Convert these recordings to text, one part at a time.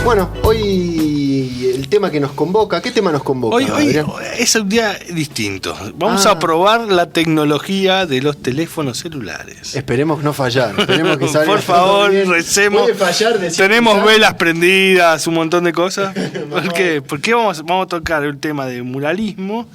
Bueno, hoy el tema que nos convoca, ¿qué tema nos convoca? Hoy es un día distinto. Vamos a probar la tecnología de los teléfonos celulares. Esperemos no fallar, esperemos que salga. Por favor, recemos. Puede fallar, tenemos velas prendidas, un montón de cosas. ¿Por qué? Porque vamos a tocar el tema de muralismo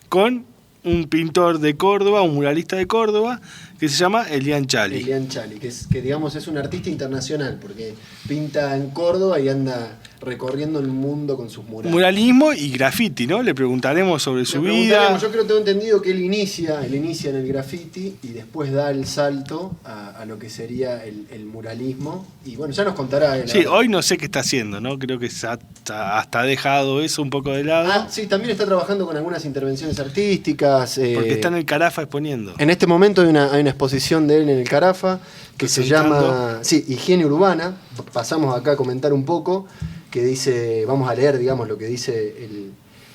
con un pintor de Córdoba, un muralista de Córdoba, que se llama Elian Chali. Elian Chali, que digamos es un artista internacional, porque pinta en Córdoba y anda recorriendo el mundo con sus murales. Muralismo y graffiti, ¿no? Le preguntaremos sobre su vida. Yo creo que tengo entendido que él inicia en el graffiti y después da el salto a lo que sería el muralismo. Y bueno, ya nos contará él. Sí, hoy no sé qué está haciendo, ¿no? Creo que hasta ha dejado eso un poco de lado. Sí, también está trabajando con algunas intervenciones artísticas. Porque está en el Carafa exponiendo. En este momento hay una exposición de él en el Carafa que se llama Higiene Urbana. Pasamos acá a comentar un poco, que dice, vamos a leer, digamos, lo que dice el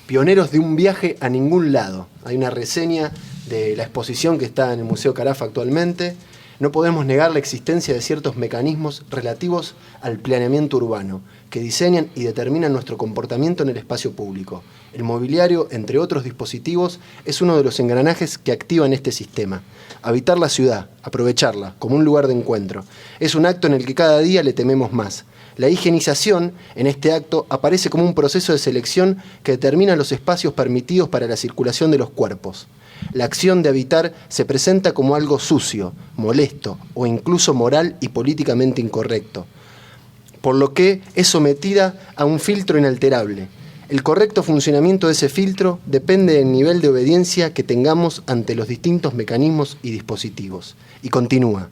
Pioneros de un viaje a ningún lado. Hay una reseña de la exposición que está en el Museo Carafa actualmente. No podemos negar la existencia de ciertos mecanismos relativos al planeamiento urbano, que diseñan y determinan nuestro comportamiento en el espacio público. El mobiliario, entre otros dispositivos, es uno de los engranajes que activan este sistema. Habitar la ciudad, aprovecharla como un lugar de encuentro, es un acto en el que cada día le tememos más. La higienización, en este acto, aparece como un proceso de selección que determina los espacios permitidos para la circulación de los cuerpos. La acción de habitar se presenta como algo sucio, molesto o incluso moral y políticamente incorrecto, por lo que es sometida a un filtro inalterable. El correcto funcionamiento de ese filtro depende del nivel de obediencia que tengamos ante los distintos mecanismos y dispositivos. Y continúa.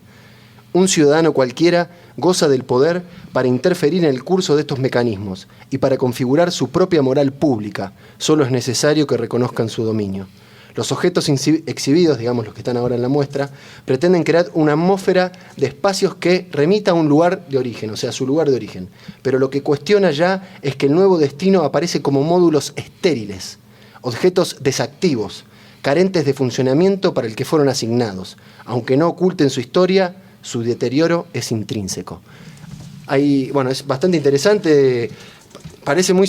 Un ciudadano cualquiera goza del poder para interferir en el curso de estos mecanismos y para configurar su propia moral pública. Solo es necesario que reconozcan su dominio. Los objetos exhibidos, digamos los que están ahora en la muestra, pretenden crear una atmósfera de espacios que remita a un lugar de origen, o sea, su lugar de origen. Pero lo que cuestiona ya es que el nuevo destino aparece como módulos estériles, objetos desactivos, carentes de funcionamiento para el que fueron asignados. Aunque no oculten su historia, su deterioro es intrínseco. Es bastante interesante. Parece muy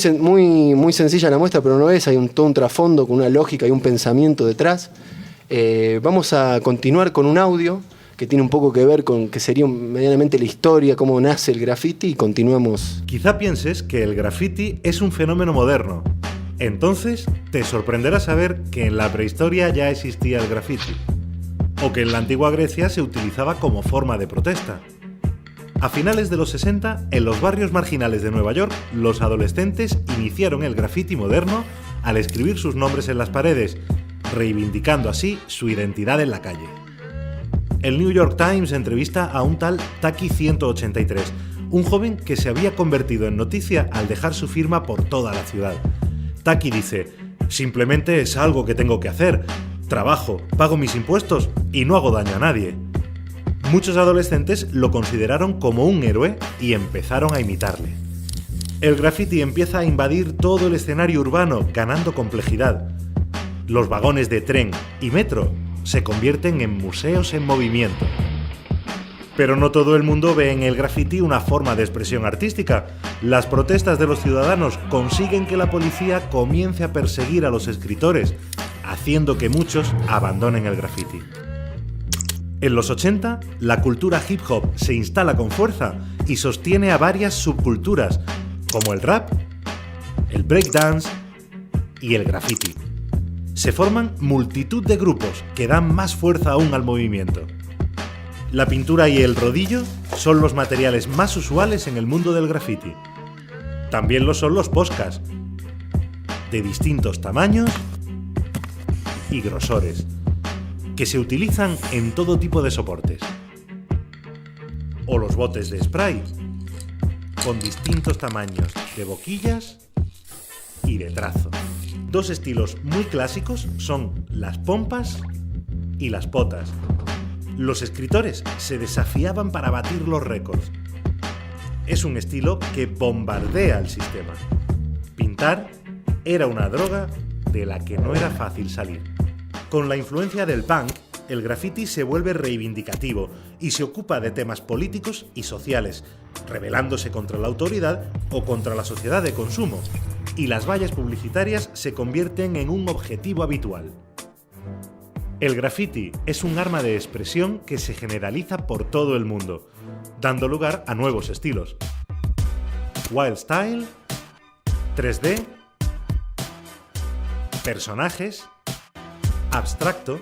sencilla la muestra, pero no es. Hay todo un trasfondo con una lógica y un pensamiento detrás. Vamos a continuar con un audio que tiene un poco que ver con que sería medianamente la historia, cómo nace el graffiti, y continuamos. Quizá pienses que el graffiti es un fenómeno moderno. Entonces, te sorprenderá saber que en la prehistoria ya existía el graffiti, o que en la antigua Grecia se utilizaba como forma de protesta. A finales de los 60, en los barrios marginales de Nueva York, los adolescentes iniciaron el graffiti moderno al escribir sus nombres en las paredes, reivindicando así su identidad en la calle. El New York Times entrevista a un tal Taki 183, un joven que se había convertido en noticia al dejar su firma por toda la ciudad. Taki dice: simplemente es algo que tengo que hacer. Trabajo, pago mis impuestos y no hago daño a nadie. Muchos adolescentes lo consideraron como un héroe y empezaron a imitarle. El graffiti empieza a invadir todo el escenario urbano, ganando complejidad. Los vagones de tren y metro se convierten en museos en movimiento. Pero no todo el mundo ve en el graffiti una forma de expresión artística. Las protestas de los ciudadanos consiguen que la policía comience a perseguir a los escritores, haciendo que muchos abandonen el graffiti. En los 80, la cultura hip hop se instala con fuerza y sostiene a varias subculturas, como el rap, el breakdance y el graffiti. Se forman multitud de grupos que dan más fuerza aún al movimiento. La pintura y el rodillo son los materiales más usuales en el mundo del graffiti. También lo son los poscas, de distintos tamaños y grosores, que se utilizan en todo tipo de soportes. O los botes de spray, con distintos tamaños de boquillas y de trazo. Dos estilos muy clásicos son las pompas y las potas. Los escritores se desafiaban para batir los récords. Es un estilo que bombardea el sistema. Pintar era una droga de la que no era fácil salir. Con la influencia del punk, el graffiti se vuelve reivindicativo y se ocupa de temas políticos y sociales, rebelándose contra la autoridad o contra la sociedad de consumo, y las vallas publicitarias se convierten en un objetivo habitual. El graffiti es un arma de expresión que se generaliza por todo el mundo, dando lugar a nuevos estilos. Wild Style, 3D, personajes, abstracto,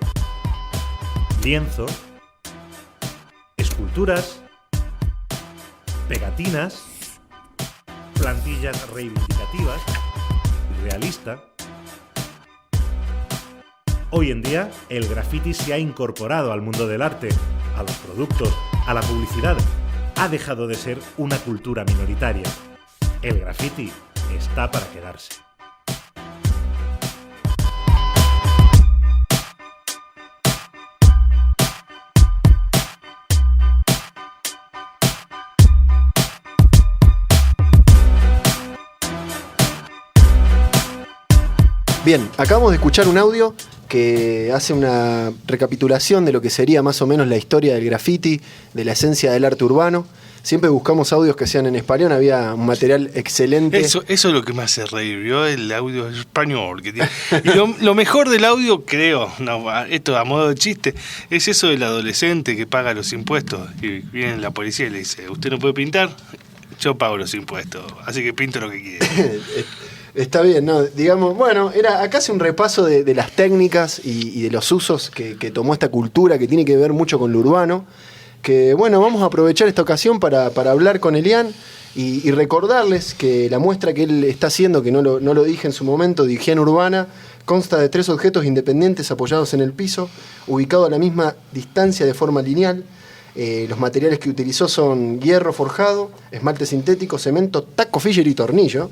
lienzo, esculturas, pegatinas, plantillas reivindicativas, realista. Hoy en día, el graffiti se ha incorporado al mundo del arte, a los productos, a la publicidad. Ha dejado de ser una cultura minoritaria. El graffiti está para quedarse. Bien, acabamos de escuchar un audio que hace una recapitulación de lo que sería más o menos la historia del graffiti, de la esencia del arte urbano. Siempre buscamos audios que sean en español, había un material excelente. Eso es lo que me hace reír, ¿vio? El audio español que tiene. Y lo mejor del audio, creo, esto a modo de chiste, es eso del adolescente que paga los impuestos y viene la policía y le dice, ¿usted no puede pintar? Yo pago los impuestos, así que pinto lo que quiera. Está bien, ¿no? Digamos, bueno, acá hace un repaso de las técnicas y de los usos que tomó esta cultura que tiene que ver mucho con lo urbano. Que bueno, vamos a aprovechar esta ocasión para hablar con Elian y recordarles que la muestra que él está haciendo, que no lo dije en su momento, de higiene urbana, consta de 3 objetos independientes apoyados en el piso, ubicados a la misma distancia de forma lineal. Los materiales que utilizó son hierro forjado, esmalte sintético, cemento, taco Fisher y tornillo,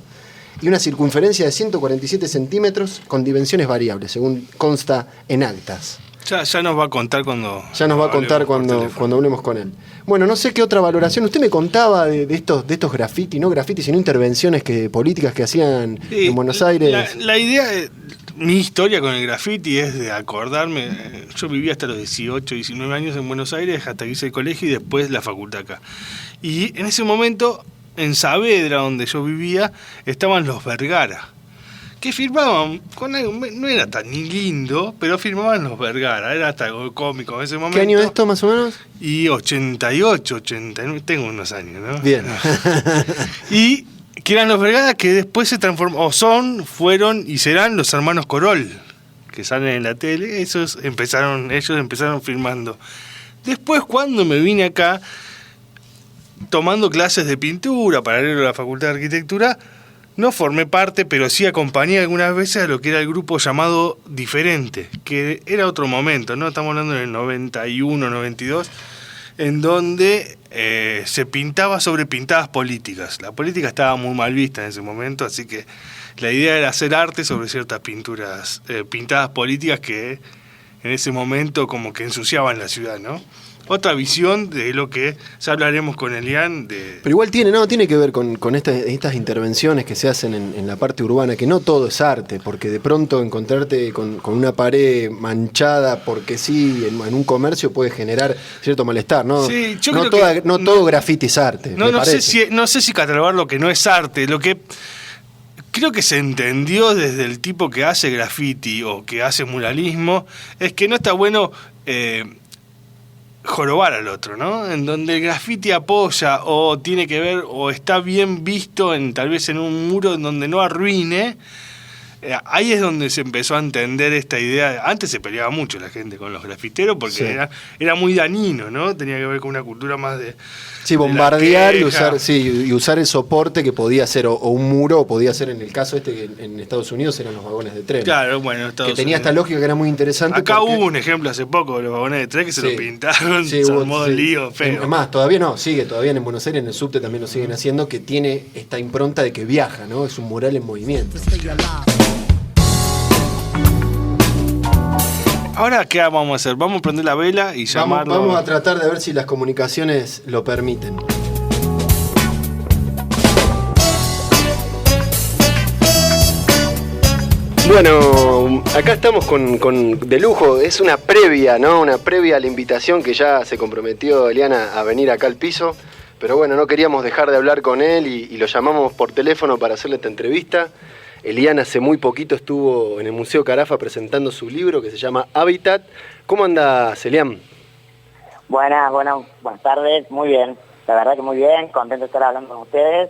y una circunferencia de 147 centímetros con dimensiones variables, según consta en actas. Ya nos va a contar cuando... Ya nos va a contar cuando hablemos con él. Bueno, no sé qué otra valoración. Usted me contaba de estos graffiti, no graffiti, sino intervenciones políticas que hacían en Buenos Aires. La idea, mi historia con el graffiti es de acordarme. Yo vivía hasta los 18, 19 años en Buenos Aires, hasta que hice el colegio y después la facultad acá. Y en ese momento, en Saavedra, donde yo vivía, estaban los Vergara, que firmaban con algo, no era tan ni lindo, pero firmaban los Vergara, era hasta algo cómico en ese momento. ¿Qué año es esto más o menos? Y 88, 89, tengo unos años, ¿no? Bien. Y que eran los Vergara que después se transformaron, fueron y serán los hermanos Corol, que salen en la tele. Ellos empezaron firmando. Después, cuando me vine acá, tomando clases de pintura, paralelo a la Facultad de Arquitectura, no formé parte, pero sí acompañé algunas veces a lo que era el grupo llamado Diferente, que era otro momento, ¿no? Estamos hablando del 91, 92, en donde se pintaba sobre pintadas políticas. La política estaba muy mal vista en ese momento, así que la idea era hacer arte sobre ciertas pinturas, pintadas políticas que en ese momento como que ensuciaban la ciudad, ¿no? Otra visión de lo que ya hablaremos con Elian. Pero igual tiene que ver con estas intervenciones que se hacen en la parte urbana, que no todo es arte, porque de pronto encontrarte con una pared manchada porque sí, en un comercio puede generar cierto malestar, ¿no? Sí, yo no creo no todo graffiti es arte. No sé si catalogar lo que no es arte, lo que creo que se entendió desde el tipo que hace graffiti o que hace muralismo, es que no está bueno jorobar al otro, ¿no? En donde el graffiti apoya o tiene que ver o está bien visto tal vez en un muro en donde no arruine. Ahí es donde se empezó a entender esta idea. Antes se peleaba mucho la gente con los grafiteros porque sí, era muy dañino, ¿no? Tenía que ver con una cultura más de... Sí, bombardear y usar el soporte que podía ser o un muro, o podía ser en el caso que en Estados Unidos eran los vagones de tren. Claro, bueno, que tenía esta lógica que era muy interesante. Acá hubo un ejemplo hace poco de los vagones de tren que se lo pintaron, se armó el lío feo. Es más, todavía en Buenos Aires, en el subte también lo siguen haciendo, que tiene esta impronta de que viaja, ¿no? Es un mural en movimiento. Ahora, ¿qué vamos a hacer? Vamos a prender la vela y llamarlo. Vamos a tratar de ver si las comunicaciones lo permiten. Bueno, acá estamos con de lujo, es una previa, ¿no? Una previa a la invitación que ya se comprometió Eliana a venir acá al piso. Pero bueno, no queríamos dejar de hablar con él y lo llamamos por teléfono para hacerle esta entrevista. Eliana hace muy poquito estuvo en el Museo Carafa presentando su libro que se llama Hábitat. ¿Cómo anda, Elian? Buenas tardes, muy bien. La verdad que muy bien, contento de estar hablando con ustedes.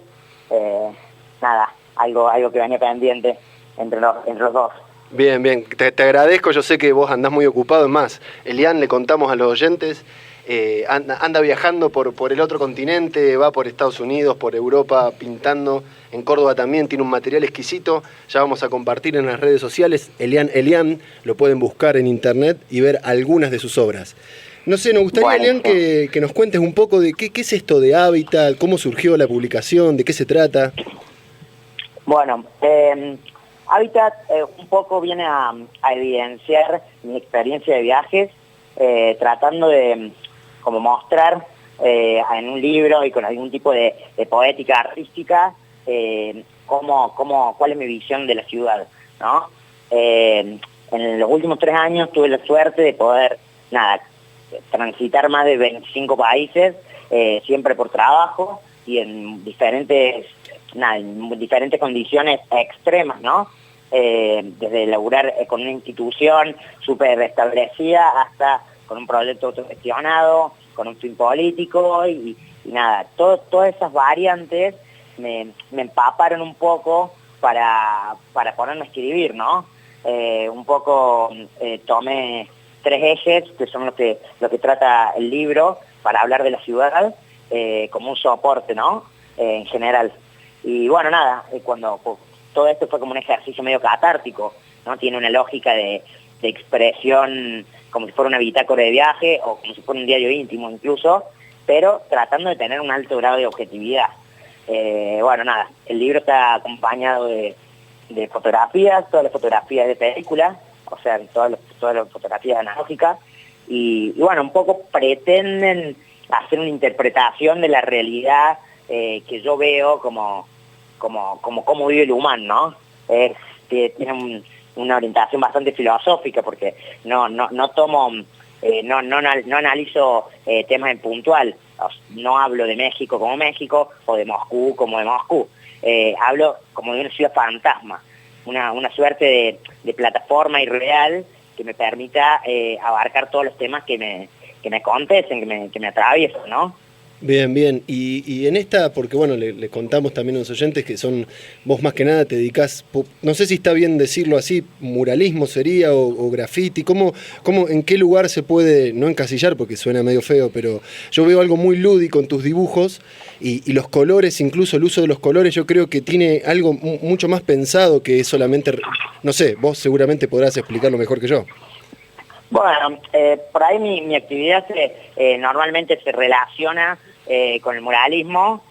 Nada, algo que venía pendiente entre los dos. Bien, te agradezco, yo sé que vos andás muy ocupado. Es más, Elian, le contamos a los oyentes, anda viajando por el otro continente, va por Estados Unidos, por Europa, pintando. En Córdoba también tiene un material exquisito, ya vamos a compartir en las redes sociales. Elian, lo pueden buscar en internet y ver algunas de sus obras. No sé, nos gustaría, Elian, que nos cuentes un poco de qué es esto de Hábitat, cómo surgió la publicación, de qué se trata. Bueno, Hábitat un poco viene a evidenciar mi experiencia de viajes, tratando de como mostrar en un libro y con algún tipo de poética artística cuál es mi visión de la ciudad, ¿no? En los últimos 3 años tuve la suerte de poder, transitar más de 25 países, siempre por trabajo y en diferentes condiciones extremas, ¿no? Desde laburar con una institución súper establecida hasta con un proyecto autogestionado, con un fin político y todas esas variantes me empaparon un poco para ponerme a escribir, ¿no? Un poco tomé 3 ejes que son lo que trata el libro para hablar de la ciudad como un soporte, ¿no? En general. Y bueno, cuando todo esto fue como un ejercicio medio catártico, ¿no? Tiene una lógica de expresión como si fuera una bitácora de viaje o como si fuera un diario íntimo incluso, pero tratando de tener un alto grado de objetividad. El libro está acompañado de fotografías, todas las fotografías de película, o sea, todas las fotografías analógicas, y un poco pretenden hacer una interpretación de la realidad que yo veo como vive el humano, ¿no? Tiene una orientación bastante filosófica porque no analizo temas en puntual, no hablo de México como México o de Moscú como de Moscú, hablo como de una ciudad fantasma, una suerte de plataforma irreal que me permita abarcar todos los temas que me acontecen, que me atraviesan, ¿no? Bien. Y en esta, porque bueno, le contamos también a los oyentes que vos más que nada te dedicás, no sé si está bien decirlo así, muralismo sería o graffiti, en qué lugar se puede, no encasillar porque suena medio feo, pero yo veo algo muy lúdico en tus dibujos y los colores, incluso el uso de los colores, yo creo que tiene algo mucho más pensado que solamente, no sé, vos seguramente podrás explicarlo mejor que yo. Bueno, por ahí mi actividad normalmente se relaciona con el muralismo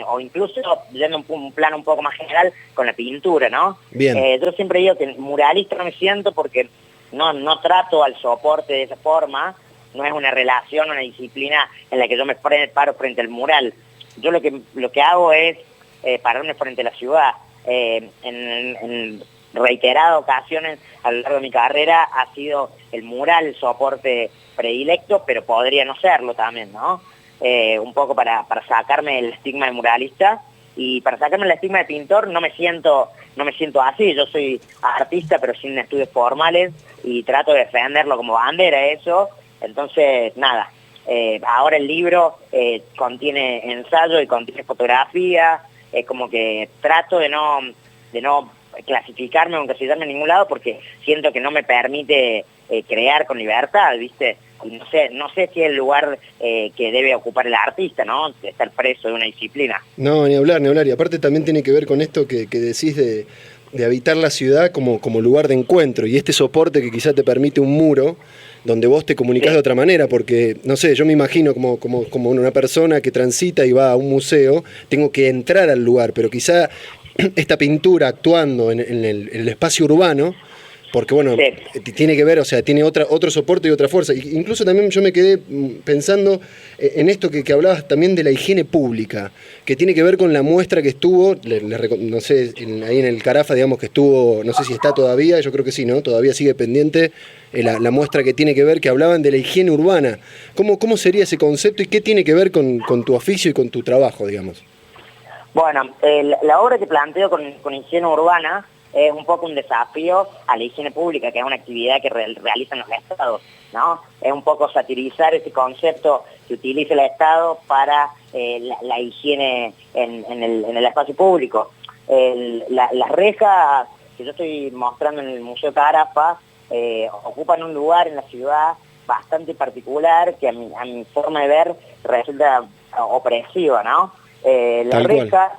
o incluso, yendo un plano un poco más general, con la pintura, ¿no? Bien. Yo siempre digo que muralista no me siento porque no trato al soporte de esa forma, no es una relación, una disciplina en la que yo me paro frente al mural. Yo lo que hago es pararme frente a la ciudad. En reiteradas ocasiones a lo largo de mi carrera ha sido el mural el soporte predilecto, pero podría no serlo también, ¿no? Un poco para sacarme el estigma de muralista y para sacarme el estigma de pintor no me siento así. Yo soy artista pero sin estudios formales y trato de defenderlo como bandera eso. Entonces, ahora el libro contiene ensayo y contiene fotografía, como que trato de no clasificarme o encasillarme en ningún lado porque siento que no me permite crear con libertad, ¿viste? Y no sé si es el lugar que debe ocupar el artista, ¿no? Estar preso de una disciplina. No, ni hablar. Y aparte también tiene que ver con esto que decís de habitar la ciudad como lugar de encuentro y este soporte que quizá te permite un muro donde vos te comunicás de otra manera, porque, no sé, yo me imagino como una persona que transita y va a un museo, tengo que entrar al lugar, pero quizá esta pintura actuando en el espacio urbano Porque bueno, Sí. tiene que ver, o sea, tiene otro soporte y otra fuerza. Incluso también yo me quedé pensando en esto que hablabas también de la higiene pública, que tiene que ver con la muestra que estuvo, no sé, ahí en el Carafa, digamos que estuvo, no sé si está todavía, yo creo que sí, ¿no? Todavía sigue pendiente la muestra que tiene que ver, que hablaban de la higiene urbana. ¿Cómo sería ese concepto y qué tiene que ver con tu oficio y con tu trabajo, digamos? Bueno, la obra que planteo con higiene urbana es un poco un desafío a la higiene pública, que es una actividad que realizan los estados, ¿no? Es un poco satirizar ese concepto que utiliza el Estado para la higiene en el espacio público. Las rejas que yo estoy mostrando en el Museo Carafa ocupan un lugar en la ciudad bastante particular que a mi forma de ver resulta opresiva, ¿no? La reja,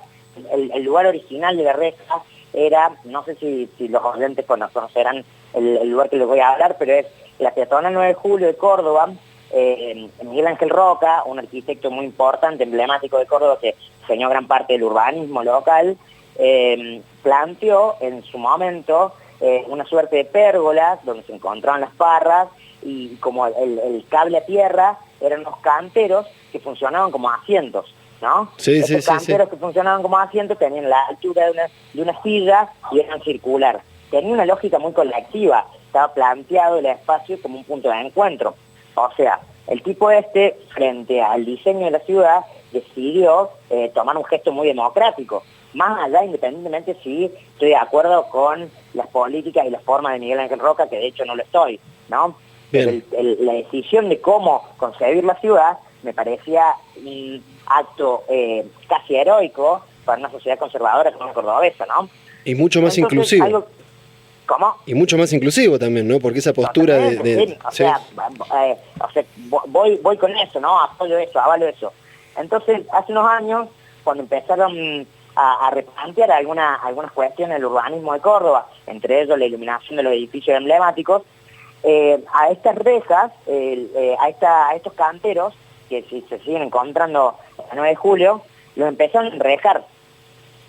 el lugar original de la reja era, no sé si los oyentes conocerán el lugar que les voy a hablar, pero es la peatonal 9 de Julio de Córdoba. Miguel Ángel Roca, un arquitecto muy importante, emblemático de Córdoba, que diseñó gran parte del urbanismo local, planteó en su momento una suerte de pérgolas donde se encontraban las parras y como el cable a tierra eran unos canteros que funcionaban como asientos, ¿no? Estos canteros que funcionaban como asientos tenían la altura de una silla y eran circular. Tenía una lógica muy colectiva, estaba planteado el espacio como un punto de encuentro. O sea, el tipo frente al diseño de la ciudad, decidió tomar un gesto muy democrático. Más allá, independientemente si estoy de acuerdo con las políticas y las formas de Miguel Ángel Roca, que de hecho no lo estoy, ¿no? Pero la decisión de cómo concebir la ciudad me parecía un acto casi heroico para una sociedad conservadora como la cordobesa, ¿no? Y mucho más inclusivo. ¿Cómo? Y mucho más inclusivo también, ¿no? Porque esa postura sí, o sea, voy con eso, ¿no? Apoyo eso, avalo eso. Entonces, hace unos años, cuando empezaron a replantear algunas cuestiones del urbanismo de Córdoba, entre ellos la iluminación de los edificios emblemáticos, a estas rejas, a estos canteros, que se siguen encontrando el 9 de julio, los empezaron a enrejar.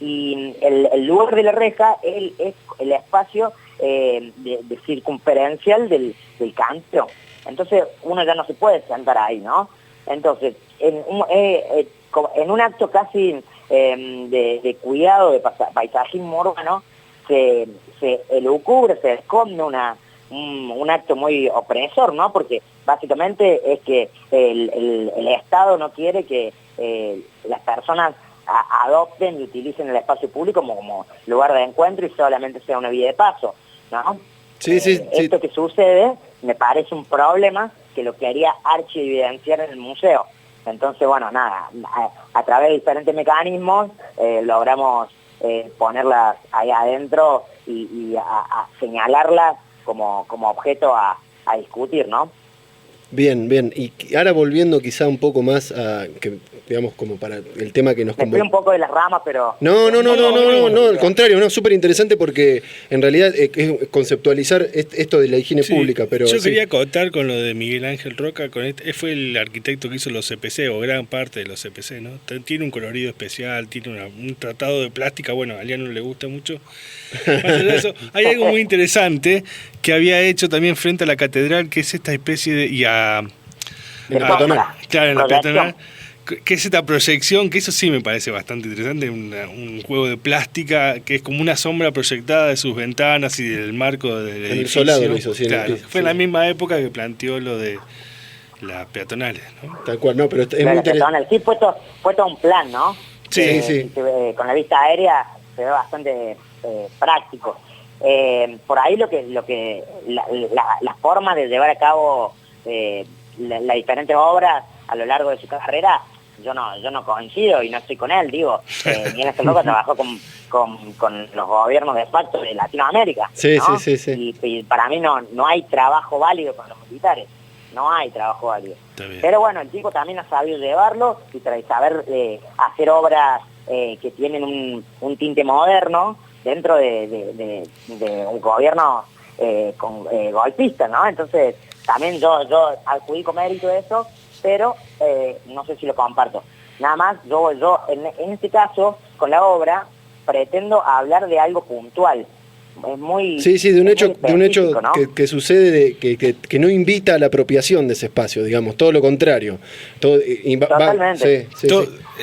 Y el lugar de la reja es el espacio de circunferencial del cantero. Entonces uno ya no se puede sentar ahí, ¿no? Entonces, en un acto casi de cuidado, de paisajismo urbano, se elucubra, se esconde un acto muy opresor, ¿no? Porque básicamente es que el Estado no quiere que las personas adopten y utilicen el espacio público como lugar de encuentro y solamente sea una vía de paso, ¿no? Esto que sucede me parece un problema que lo quería archievidenciar en el museo. Entonces, bueno, nada, a través de diferentes mecanismos logramos ponerlas ahí adentro y a señalarlas como objeto a discutir, ¿no? Bien, bien. Y ahora volviendo quizá un poco más a, que digamos, como para el tema que nos convoca. Me fui un poco de las ramas, pero... No, al contrario, no, súper interesante porque en realidad es conceptualizar esto de la higiene pública, pero... Yo quería acotar con lo de Miguel Ángel Roca, fue el arquitecto que hizo los CPC, o gran parte de los CPC, ¿no? Tiene un colorido especial, tiene un tratado de plástica, bueno, a Aliano le gusta mucho. Más allá de eso, hay algo muy interesante que había hecho también frente a la catedral, que es esta especie de... Claro, en la peatonal, que es esta proyección, que eso sí me parece bastante interesante, un juego de plástica que es como una sombra proyectada de sus ventanas y del marco del edificio. En el solado lo hizo, sí. Claro, fue en la misma época que planteó lo de las peatonales, ¿no? Tal cual, no, pero es muy interesante. Sí, fue todo un plan, ¿no? Sí. Con la vista aérea se ve bastante práctico. Por ahí las formas de llevar a cabo las diferentes obras a lo largo de su carrera, yo no coincido y no estoy con él, digo. Miguel Ángel Roca trabajó con los gobiernos de facto de Latinoamérica, ¿no? Sí. Y para mí no hay trabajo válido con los militares, no hay trabajo válido. Pero bueno, el tipo también ha sabido llevarlo y saber hacer obras que tienen un tinte moderno dentro de un gobierno golpista, ¿no? Entonces también yo adjudico mérito de eso, pero no sé si lo comparto. Nada más, yo en este caso, con la obra, pretendo hablar de algo puntual, es muy... Sí, de un hecho, ¿no? que sucede, que no invita a la apropiación de ese espacio, digamos, todo lo contrario. Totalmente.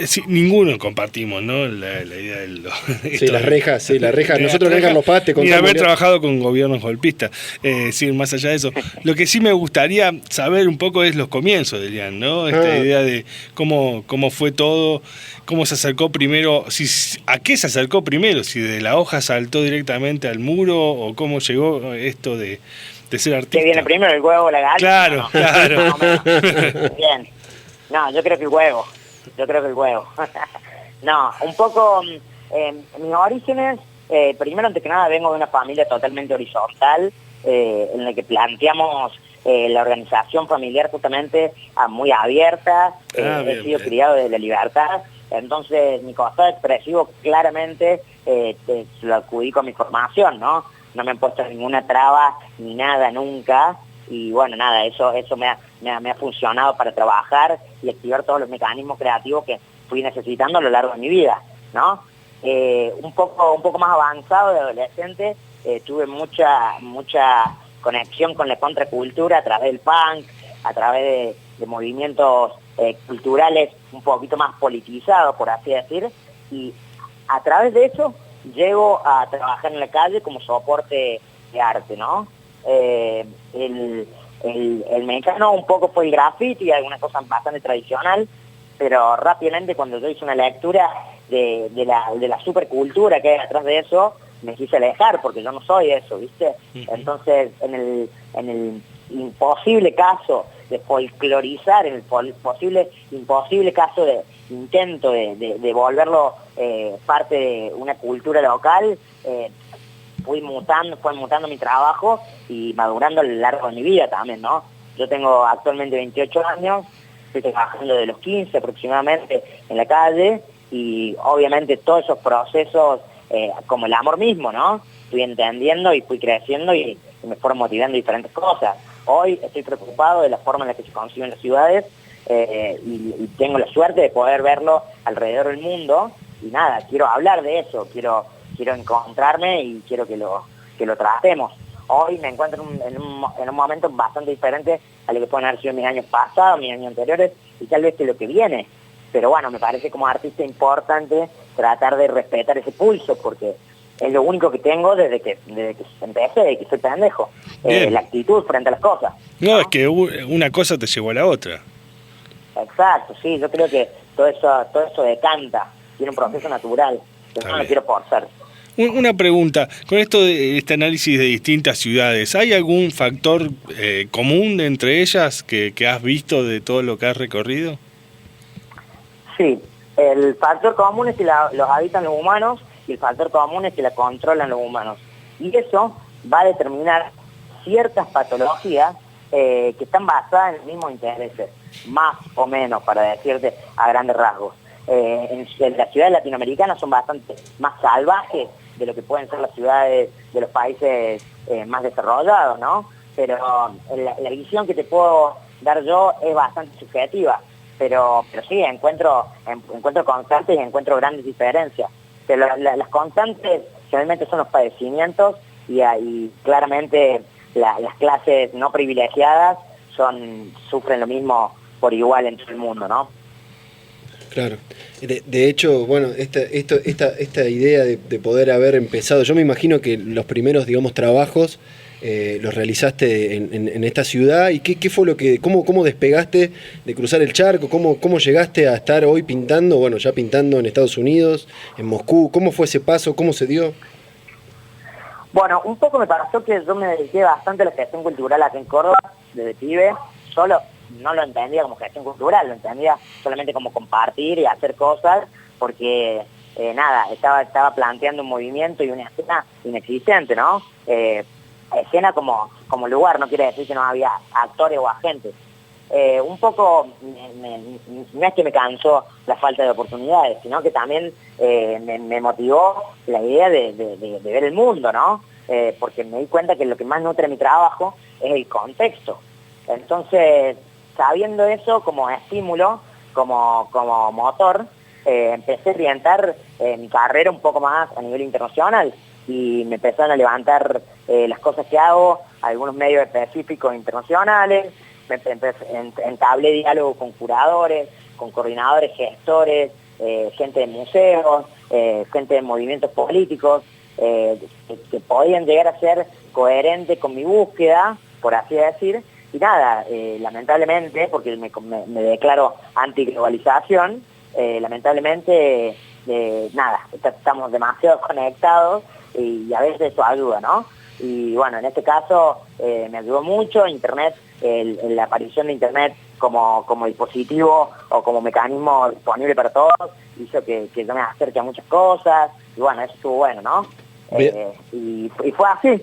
Sí, ninguno compartimos, ¿no? La idea del... las rejas, nosotros en Carlos Paz te contamos... Ni haber trabajado con gobiernos golpistas, más allá de eso. Lo que sí me gustaría saber un poco es los comienzos de Elian, ¿no? Esta idea de cómo fue todo, cómo se acercó primero, a qué se acercó primero, si de la hoja saltó directamente al muro o cómo llegó esto de ser artista. ¿Qué viene primero, el huevo o la gallina? Claro. Bien. No, yo creo que el huevo. No, un poco, mis orígenes, primero antes que nada vengo de una familia totalmente horizontal, en la que planteamos la organización familiar justamente muy abierta, he sido criado desde la libertad, entonces mi costado expresivo claramente lo adjudico a mi formación, ¿no? No me han puesto ninguna traba ni nada nunca, y bueno, nada, eso me ha funcionado para trabajar y activar todos los mecanismos creativos que fui necesitando a lo largo de mi vida, ¿no? Un poco más avanzado de adolescente, tuve mucha conexión con la contracultura a través del punk, a través de movimientos culturales un poquito más politizados, por así decir, y a través de eso llego a trabajar en la calle como soporte de arte, ¿no? El mexicano un poco fue el graffiti y alguna cosa bastante tradicional, pero rápidamente cuando yo hice una lectura de la supercultura que hay atrás de eso, me quise alejar porque yo no soy eso, ¿viste? Entonces, en el imposible caso de folclorizar, en el imposible caso de intento de volverlo parte de una cultura local, fue mutando mi trabajo y madurando a lo largo de mi vida también, ¿no? Yo tengo actualmente 28 años, estoy trabajando de los 15 aproximadamente en la calle y obviamente todos esos procesos, como el amor mismo, ¿no? Fui entendiendo y fui creciendo y me fueron motivando diferentes cosas. Hoy estoy preocupado de la forma en la que se conciben las ciudades y tengo la suerte de poder verlo alrededor del mundo y nada, quiero hablar de eso, quiero encontrarme y quiero que lo tratemos. Hoy me encuentro en un momento bastante diferente a lo que pueden haber sido mis años pasados, mis años anteriores y tal vez que lo que viene. Pero bueno, me parece como artista importante tratar de respetar ese pulso porque es lo único que tengo desde que empecé, desde que soy pendejo. La actitud frente a las cosas. No, es que una cosa te llevó a la otra. Exacto, sí, yo creo que todo eso decanta, tiene un proceso natural, que no lo quiero forzar. Una pregunta, con esto de este análisis de distintas ciudades, ¿hay algún factor común entre ellas que has visto de todo lo que has recorrido? Sí, el factor común es que los habitan los humanos y el factor común es que la controlan los humanos. Y eso va a determinar ciertas patologías que están basadas en los mismos intereses, más o menos, para decirte a grandes rasgos. En las ciudades latinoamericanas son bastante más salvajes de lo que pueden ser las ciudades de los países más desarrollados, ¿no? Pero la visión que te puedo dar yo es bastante subjetiva, pero sí, encuentro constantes y encuentro grandes diferencias. Pero las constantes generalmente son los padecimientos y claramente las clases no privilegiadas sufren lo mismo por igual en todo el mundo, ¿no? Claro. De hecho, bueno, esta idea de poder haber empezado, yo me imagino que los primeros, digamos, trabajos los realizaste en esta ciudad y qué fue lo que, cómo despegaste de cruzar el charco, cómo llegaste a estar hoy pintando, bueno, ya pintando en Estados Unidos, en Moscú, cómo fue ese paso, cómo se dio. Bueno, un poco me pasó que yo me dediqué bastante a la gestión cultural aquí en Córdoba, desde pibe, solo no lo entendía como gestión cultural, lo entendía solamente como compartir y hacer cosas, porque estaba planteando un movimiento y una escena inexistente, ¿no? Escena como lugar, no quiere decir que no había actores o agentes. Un poco, no es que me cansó la falta de oportunidades, sino que también me motivó la idea de ver el mundo, ¿no? Porque me di cuenta que lo que más nutre mi trabajo es el contexto. Entonces, sabiendo eso como estímulo, como motor, empecé a orientar mi carrera un poco más a nivel internacional. y me empezaron a levantar las cosas que hago, algunos medios específicos internacionales, entablé diálogo con curadores, con coordinadores, gestores, gente de museos, gente de movimientos políticos, que podían llegar a ser coherentes con mi búsqueda, por así decir, y nada, lamentablemente, porque me declaro antiglobalización, lamentablemente, nada, estamos demasiado conectados y a veces eso ayuda, ¿no? Y bueno, en este caso me ayudó mucho Internet, la aparición de Internet como dispositivo o como mecanismo disponible para todos, hizo que yo me acerque a muchas cosas, y bueno, eso estuvo bueno, ¿no? Y fue así,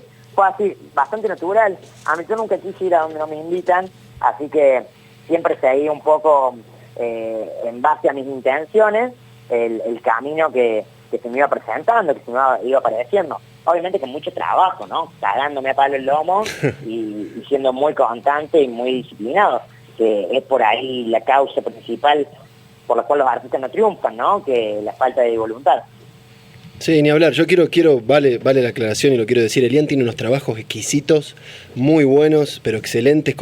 bastante natural. A mí yo nunca quise ir a donde no me invitan, así que siempre seguí un poco en base a mis intenciones, el camino que se me iba presentando, que se me iba apareciendo. Obviamente con mucho trabajo, ¿no? Cagándome a palo el lomo y siendo muy constante y muy disciplinado, que es por ahí la causa principal por la cual los artistas no triunfan, ¿no? Que la falta de voluntad. Sí, ni hablar. Yo quiero vale la aclaración y lo quiero decir. Elian tiene unos trabajos exquisitos, muy buenos, pero excelentes.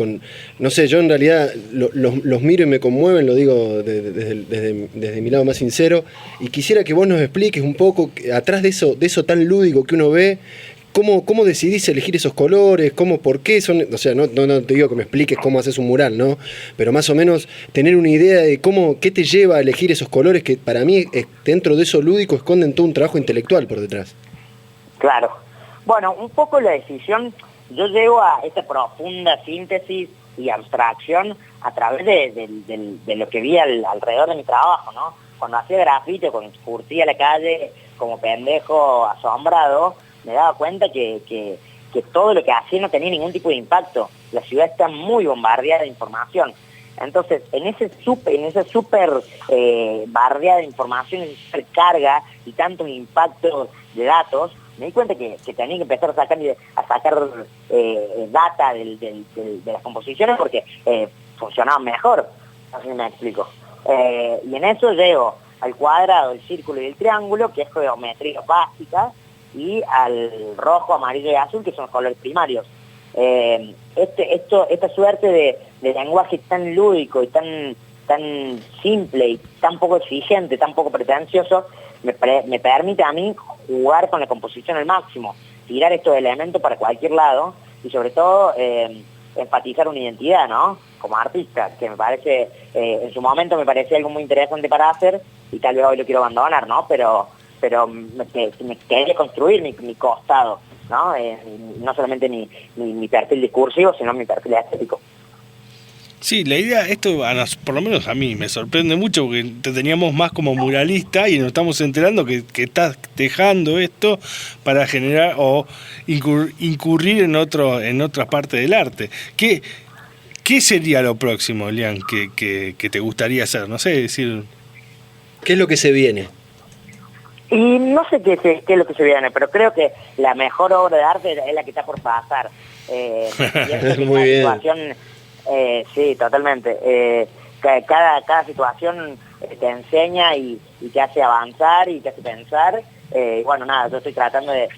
No sé, yo en realidad los miro y me conmueven, lo digo desde mi lado más sincero. Y quisiera que vos nos expliques un poco, atrás de eso tan lúdico que uno ve, ¿cómo decidís elegir esos colores? ¿Por qué son? O sea, no te digo que me expliques cómo haces un mural, ¿no? Pero más o menos tener una idea de qué te lleva a elegir esos colores que para mí, dentro de eso lúdico, esconden todo un trabajo intelectual por detrás. Claro. Bueno, un poco la decisión, yo llego a esta profunda síntesis y abstracción a través de lo que vi alrededor de mi trabajo, ¿no? Cuando hacía grafito, cuando curtía la calle como pendejo asombrado, me daba cuenta que todo lo que hacía no tenía ningún tipo de impacto. La ciudad está muy bombardeada de información. Entonces, en esa super bardeada de información, esa super carga y tanto impacto de datos, me di cuenta que tenía que empezar a sacar data de las composiciones porque funcionaban mejor. Así me explico. Y en eso llego al cuadrado, el círculo y el triángulo, que es geometría básica, y al rojo, amarillo y azul, que son los colores primarios. Esta suerte de lenguaje tan lúdico y tan simple y tan poco exigente, tan poco pretencioso, me permite a mí jugar con la composición al máximo, tirar estos elementos para cualquier lado y sobre todo enfatizar una identidad, ¿no? Como artista, que me parece, en su momento me parecía algo muy interesante para hacer y tal vez hoy lo quiero abandonar, ¿no? Pero me quería construir mi costado, ¿no? No solamente mi perfil discursivo, sino mi perfil estético. Sí, la idea, esto por lo menos a mí me sorprende mucho porque te teníamos más como muralista y nos estamos enterando que estás dejando esto para generar o incurrir en otra parte del arte. ¿Qué sería lo próximo, Elian, que te gustaría hacer? No sé, decir... ¿Qué es lo que se viene? Y no sé qué es lo que se viene, pero creo que la mejor obra de arte es la que está por pasar. Muy bien. Situación, sí, totalmente. Cada situación te enseña y te hace avanzar y te hace pensar. Bueno, nada, yo estoy tratando de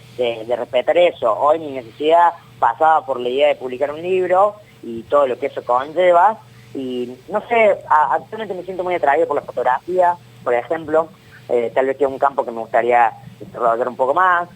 respetar eso. Hoy mi necesidad pasaba por la idea de publicar un libro y todo lo que eso conlleva. Y no sé, actualmente me siento muy atraído por la fotografía, por ejemplo. Tal vez que es un campo que me gustaría desarrollar un poco más.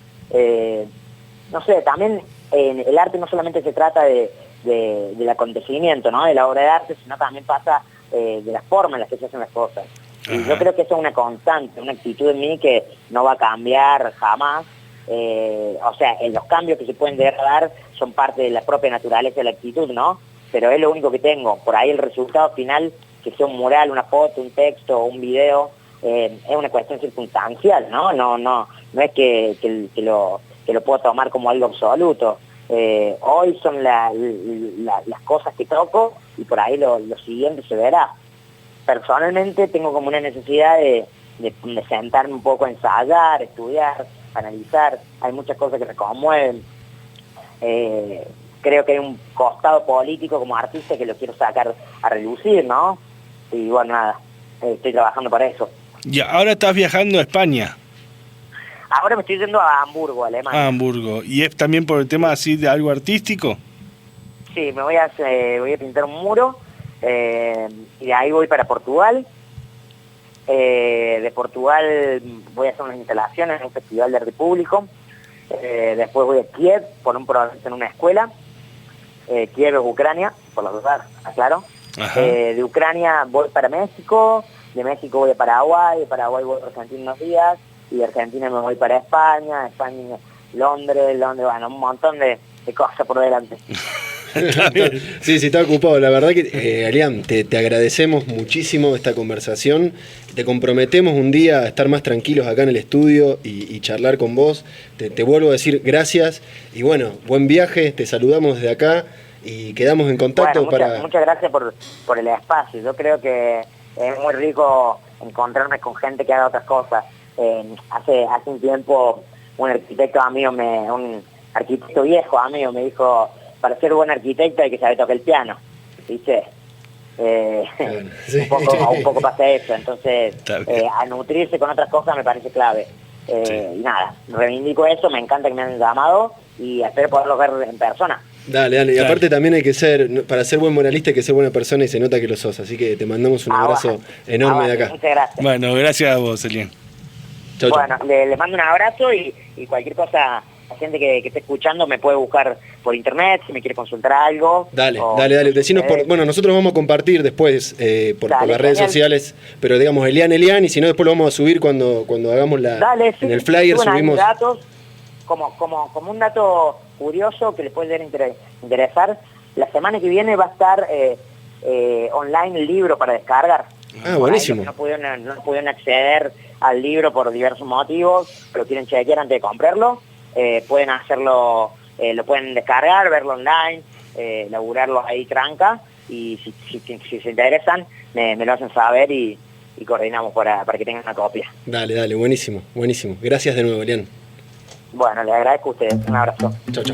No sé, también el arte no solamente se trata del acontecimiento, ¿no? De la obra de arte, sino también pasa de la forma en la que se hacen las cosas. Y yo creo que eso es una constante, una actitud en mí que no va a cambiar jamás. O sea, los cambios que se pueden llegar a dar son parte de la propia naturaleza de la actitud, ¿no? Pero es lo único que tengo. Por ahí el resultado final, que sea un mural, una foto, un texto o un video, es una cuestión circunstancial, ¿no? No es que lo puedo tomar como algo absoluto. Hoy son las cosas que toco y por ahí lo siguiente se verá. Personalmente tengo como una necesidad de sentarme un poco a ensayar, estudiar, analizar. Hay muchas cosas que me conmueven. Creo que hay un costado político como artista que lo quiero sacar a relucir, ¿no? Y bueno, nada, estoy trabajando para eso. Y ahora estás viajando a España. Ahora me estoy yendo a Hamburgo, Alemania. Ah, Hamburgo. ¿Y es también por el tema así de algo artístico? Sí, voy a pintar un muro, y de ahí voy para Portugal. De Portugal voy a hacer unas instalaciones en un festival de arte público. Después voy a Kiev por un proyecto en una escuela. Kiev es Ucrania, por la verdad, aclaro. De Ucrania voy para México, de México voy a Paraguay, de Paraguay voy a Argentina unos días, y de Argentina me voy para España, Londres, bueno, un montón de cosas por delante. Sí, está ocupado. La verdad que, Elian, te agradecemos muchísimo esta conversación. Te comprometemos un día a estar más tranquilos acá en el estudio y charlar con vos. Te vuelvo a decir gracias y bueno, buen viaje. Te saludamos desde acá y quedamos en contacto. Muchas gracias por el espacio. Yo creo que es muy rico encontrarme con gente que haga otras cosas. Hace un tiempo un arquitecto viejo amigo me dijo: para ser buen arquitecto hay que saber tocar el piano, ¿viste? Sí. un poco pasa eso, entonces a nutrirse con otras cosas me parece clave. Sí. Y nada, reivindico eso, me encanta que me hayan llamado y espero poderlos ver en persona. Dale, y aparte también hay que para ser buen muralista hay que ser buena persona y se nota que lo sos, así que te mandamos un abrazo enorme de acá. Muchas gracias. Bueno, gracias a vos, Elian. Chau. Bueno, les mando un abrazo y cualquier cosa, la gente que esté escuchando me puede buscar por internet si me quiere consultar algo. Dale. Decinos bueno, nosotros vamos a compartir después por las redes sociales, pero digamos Elian, y si no después lo vamos a subir cuando hagamos en el flyer subimos datos, como un dato curioso que les puede interesar. La semana que viene va a estar online el libro para descargar. Buenísimo. No pudieron acceder al libro por diversos motivos, pero quieren chequear antes de comprarlo. Pueden hacerlo, lo pueden descargar, verlo online, laburarlo ahí tranca, y si se interesan me lo hacen saber y coordinamos para que tengan una copia. Dale, buenísimo. Gracias de nuevo, Elian. Bueno, les agradezco a ustedes. Un abrazo. Chau.